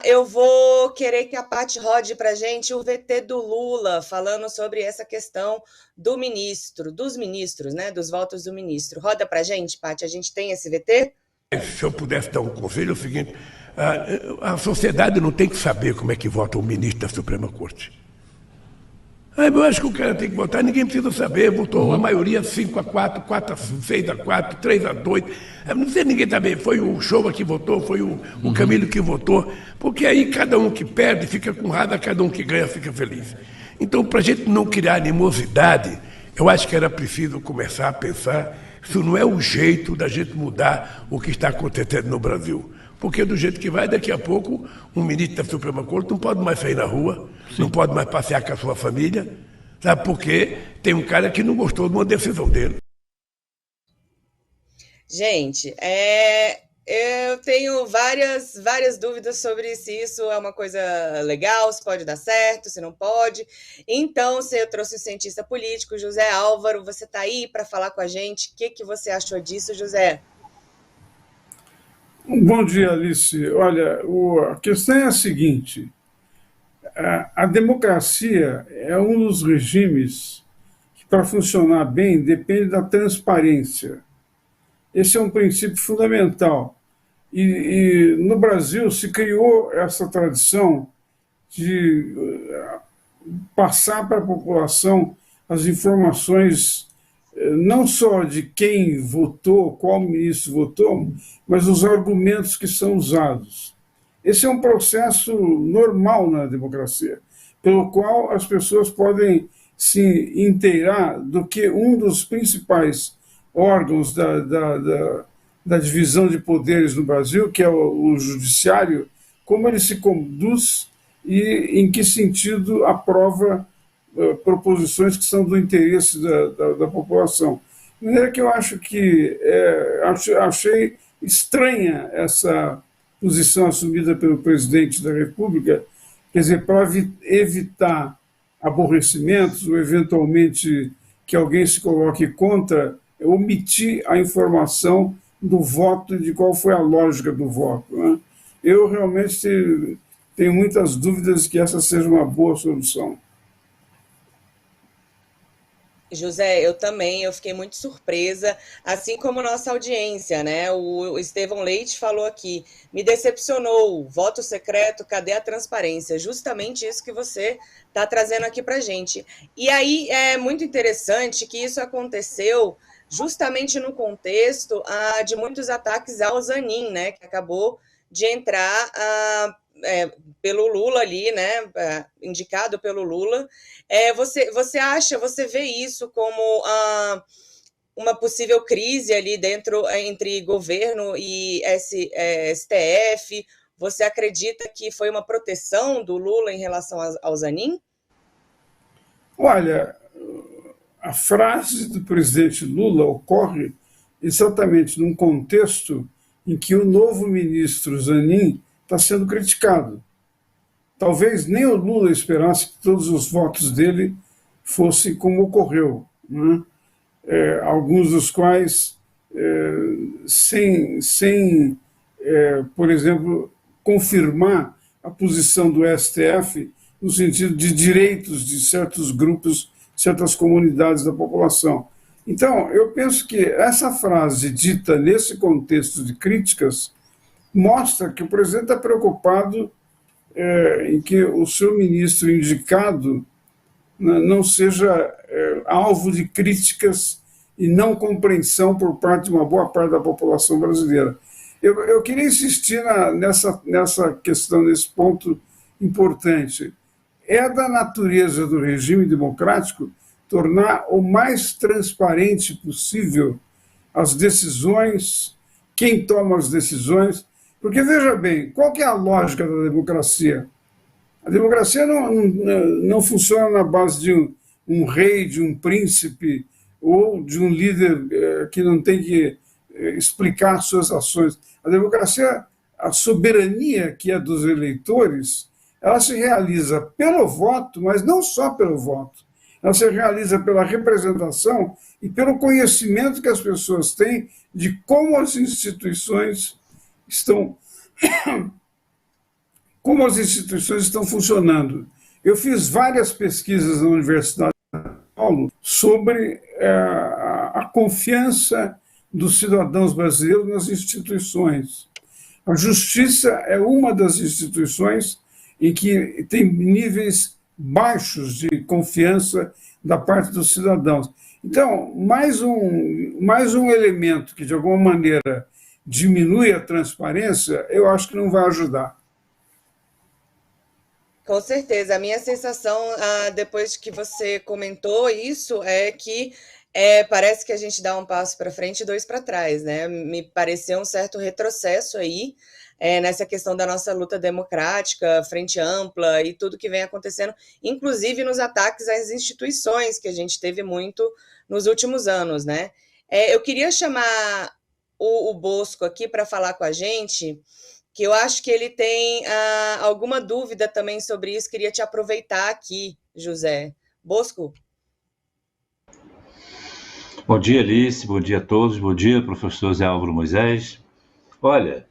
Eu vou querer que a Paty rode para a gente o VT do Lula, falando sobre essa questão do ministro, dos ministros, né? Dos votos do ministro. Roda para a gente, Paty, a gente tem esse VT? Se eu pudesse dar um conselho, é o seguinte: a sociedade não tem que saber como é que vota o ministro da Suprema Corte. Eu acho que o cara tem que votar, ninguém precisa saber. Votou a maioria 5-4, 6-4, 3-2. Não sei ninguém saber. Foi o Showa que votou, foi o Camilo que votou. Porque aí cada um que perde fica com raiva, cada um que ganha fica feliz. Então, para a gente não criar animosidade, eu acho que era preciso começar a pensar se não é o jeito da gente mudar o que está acontecendo no Brasil. Porque do jeito que vai, daqui a pouco, um ministro da Suprema Corte não pode mais sair na rua, não pode mais passear com a sua família, sabe por quê? Tem um cara que não gostou de uma decisão dele. Gente, eu tenho várias dúvidas sobre se isso é uma coisa legal, se pode dar certo, se não pode. Então, eu trouxe um cientista político, José Álvaro, você está aí para falar com a gente. O que você achou disso, José? Bom dia, Alice. Olha, a questão é a seguinte: a democracia é um dos regimes que, para funcionar bem, depende da transparência. Esse é um princípio fundamental. E no Brasil se criou essa tradição de passar para a população as informações não só de quem votou, qual ministro votou, mas os argumentos que são usados. Esse é um processo normal na democracia, pelo qual as pessoas podem se inteirar do que um dos principais órgãos da divisão de poderes no Brasil, que é o judiciário, como ele se conduz e em que sentido aprova proposições que são do interesse da população. De maneira que eu acho que achei estranha essa posição assumida pelo presidente da República, quer dizer, para evitar aborrecimentos ou eventualmente que alguém se coloque contra, omitir a informação do voto e de qual foi a lógica do voto, né? Eu realmente tenho muitas dúvidas que essa seja uma boa solução. José, eu também, eu fiquei muito surpresa, assim como nossa audiência, né? O Estevão Leite falou aqui, me decepcionou, voto secreto, cadê a transparência? Justamente isso que você está trazendo aqui para gente. E aí é muito interessante que isso aconteceu justamente no contexto de muitos ataques ao Zanin, né? Que acabou de entrar pelo Lula ali, né? Indicado pelo Lula. Você vê isso como uma possível crise ali dentro entre governo e STF? Você acredita que foi uma proteção do Lula em relação ao Zanin? Olha, a frase do presidente Lula ocorre exatamente num contexto em que o novo ministro Zanin está sendo criticado. Talvez nem o Lula esperasse que todos os votos dele fossem como ocorreu, né? Alguns dos quais sem, por exemplo, confirmar a posição do STF no sentido de direitos de certos grupos, certas comunidades da população. Então, eu penso que essa frase dita nesse contexto de críticas mostra que o presidente está preocupado em que o seu ministro indicado não seja alvo de críticas e não compreensão por parte de uma boa parte da população brasileira. Eu queria insistir nessa questão, nesse ponto importante. É da natureza do regime democrático tornar o mais transparente possível as decisões, quem toma as decisões, porque, veja bem, qual que é a lógica da democracia? A democracia não funciona na base de um rei, de um príncipe ou de um líder que não tem que explicar suas ações. A democracia, a soberania que é dos eleitores, ela se realiza pelo voto, mas não só pelo voto. Ela se realiza pela representação e pelo conhecimento que as pessoas têm de como as instituições estão como as instituições estão funcionando. Eu fiz várias pesquisas na Universidade de São Paulo sobre a confiança dos cidadãos brasileiros nas instituições. A justiça é uma das instituições em que tem níveis baixos de confiança da parte dos cidadãos. Então, mais um elemento que, de alguma maneira, diminui a transparência, eu acho que não vai ajudar. Com certeza. A minha sensação, depois que você comentou isso, é que parece que a gente dá um passo para frente e dois para trás, né? Me pareceu um certo retrocesso aí, nessa questão da nossa luta democrática, frente ampla e tudo que vem acontecendo, inclusive nos ataques às instituições, que a gente teve muito nos últimos anos, né? Eu queria chamar o Bosco aqui para falar com a gente, que eu acho que ele tem alguma dúvida também sobre isso. Queria te aproveitar aqui, José. Bosco? Bom dia, Alice. Bom dia a todos. Bom dia, professor Zé Álvaro Moisés. Olha,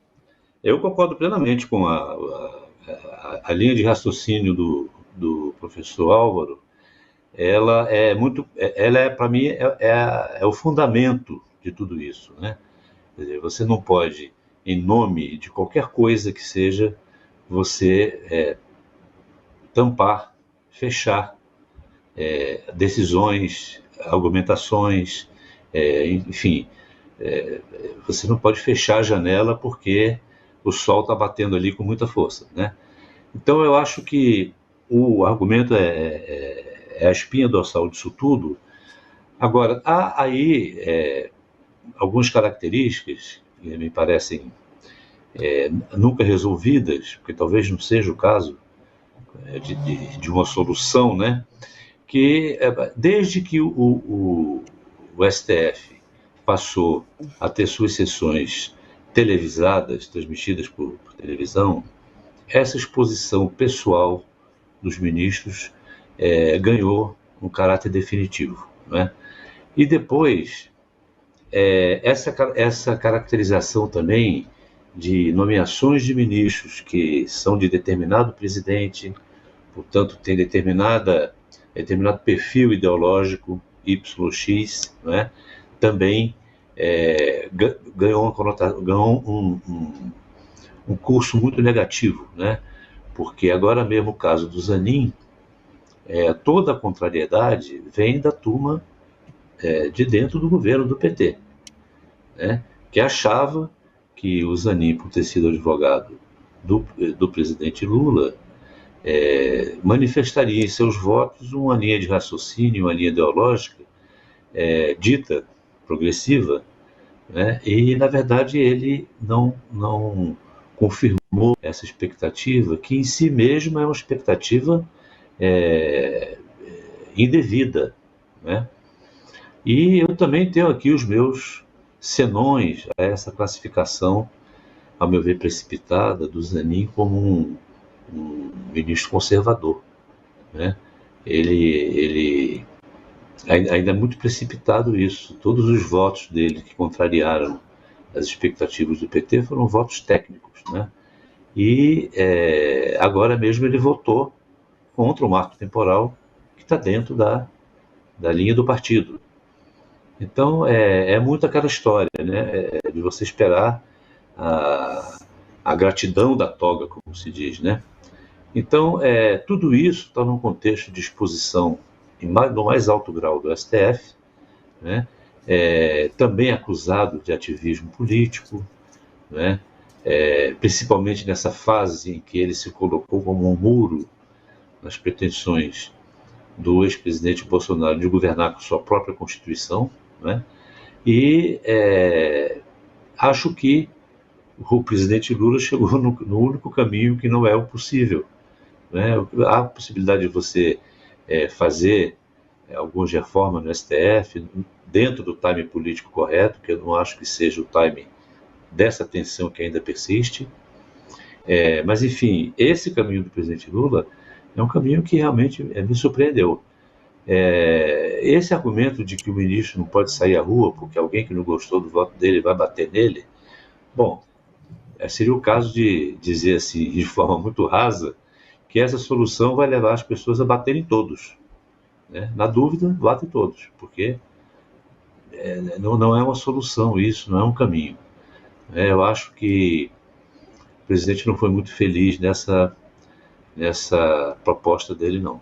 eu concordo plenamente com a linha de raciocínio do professor Álvaro. Ela para mim, é o fundamento de tudo isso, né? Quer dizer, você não pode, em nome de qualquer coisa que seja, você tampar, fechar decisões, argumentações, enfim, você não pode fechar a janela porque o sol está batendo ali com muita força, né? Então eu acho que o argumento é a espinha dorsal disso tudo. Agora, há aí algumas características que me parecem nunca resolvidas, porque talvez não seja o caso de uma solução, né? Que desde que o STF passou a ter suas sessões televisadas, transmitidas por televisão, essa exposição pessoal dos ministros ganhou um caráter definitivo, né? E depois, essa caracterização também de nomeações de ministros que são de determinado presidente, portanto, tem determinado perfil ideológico, YX, né? Também ganhou um curso muito negativo, né? Porque agora mesmo o caso do Zanin, toda a contrariedade vem da turma de dentro do governo do PT, né? Que achava que o Zanin, por ter sido advogado do presidente Lula, manifestaria em seus votos uma linha de raciocínio, uma linha ideológica dita progressiva, né? E, na verdade, ele não confirmou essa expectativa, que em si mesma é uma expectativa indevida, né? E eu também tenho aqui os meus senões a essa classificação, ao meu ver, precipitada, do Zanin como um ministro conservador, né? Ele ainda é muito precipitado isso. Todos os votos dele que contrariaram as expectativas do PT foram votos técnicos, né? E agora mesmo ele votou contra o marco temporal que está dentro da linha do partido. Então é muito aquela história, né? De você esperar a gratidão da toga, como se diz, né? Então, tudo isso está num contexto de exposição no mais alto grau do STF, né? Também acusado de ativismo político, né? Principalmente nessa fase em que ele se colocou como um muro nas pretensões do ex-presidente Bolsonaro de governar com sua própria Constituição, né? E acho que o presidente Lula chegou no único caminho que não é o possível, né? Há a possibilidade de você fazer algumas reformas no STF dentro do time político correto, que eu não acho que seja o time dessa tensão que ainda persiste. Mas, enfim, esse caminho do presidente Lula é um caminho que realmente me surpreendeu. Esse argumento de que o ministro não pode sair à rua porque alguém que não gostou do voto dele vai bater nele, bom, seria o caso de dizer assim, de forma muito rasa, que essa solução vai levar as pessoas a baterem todos. Né? Na dúvida, batem todos, porque não é uma solução isso, não é um caminho. Eu acho que o presidente não foi muito feliz nessa proposta dele, não.